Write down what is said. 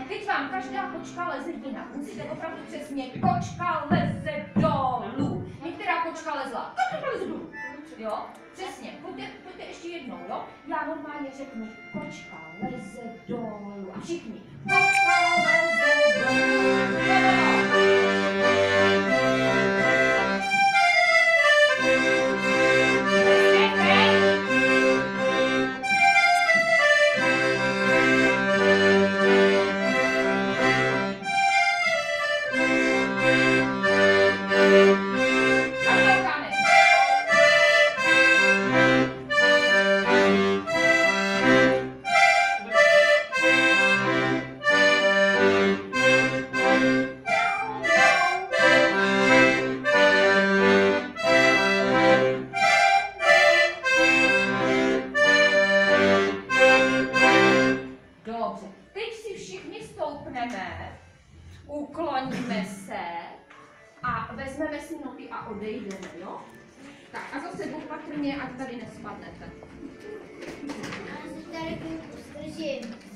Teď vám každá kočka leze jinak. Musíte opravdu přesně. Kočka leze dolů. Některá kočka lezla. Dolů. Jo? Přesně. Pojďte ještě jednou, jo? Já normálně řeknu kočka leze dolů. A všichni. Kočka leze dolů. Dobře, teď si všichni stoupneme, ukloníme se a vezmeme si nohy a odejdeme, jo? Tak a zase opatrně, ať tady nespadnete. Já se tady zdržím.